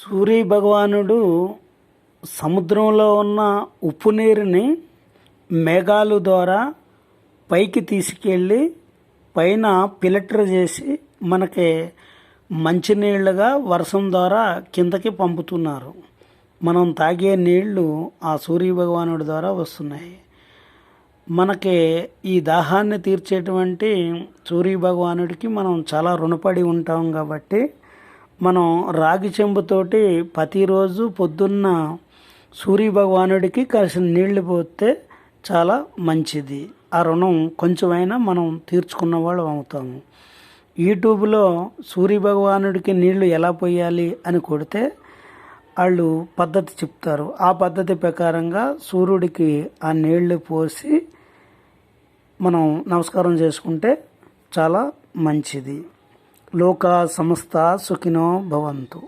సూర్య భగవానుడు సముద్రంలో ఉన్న ఉప్పు నీరుని మేఘాలు ద్వారా పైకి తీసుకెళ్ళి పైన ఫిల్టర్ చేసి మనకి మంచినీళ్ళుగా వర్షం ద్వారా కిందకి పంపుతున్నారు. మనం తాగే నీళ్లు ఆ సూర్య భగవానుడి ద్వారా వస్తున్నాయి. మనకి ఈ దాహాన్ని తీర్చేటువంటి సూర్య భగవానుడికి మనం చాలా రుణపడి ఉంటాం కాబట్టి మనం రాగి చెంబుతోటి ప్రతిరోజు పొద్దున్న సూర్య భగవానుడికి కాసిన నీళ్లు పోస్తే చాలా మంచిది. ఆ రుణం కొంచెమైనా మనం తీర్చుకున్న వాళ్ళు అవుతాము. యూట్యూబ్లో సూర్య భగవానుడికి నీళ్లు ఎలా పోయాలి అని కొడితే వాళ్ళు పద్ధతి చెప్తారు. ఆ పద్ధతి ప్రకారంగా సూర్యుడికి ఆ నీళ్లు పోసి మనం నమస్కారం చేసుకుంటే చాలా మంచిది. లోకా సమస్త సుఖినో భవంతు.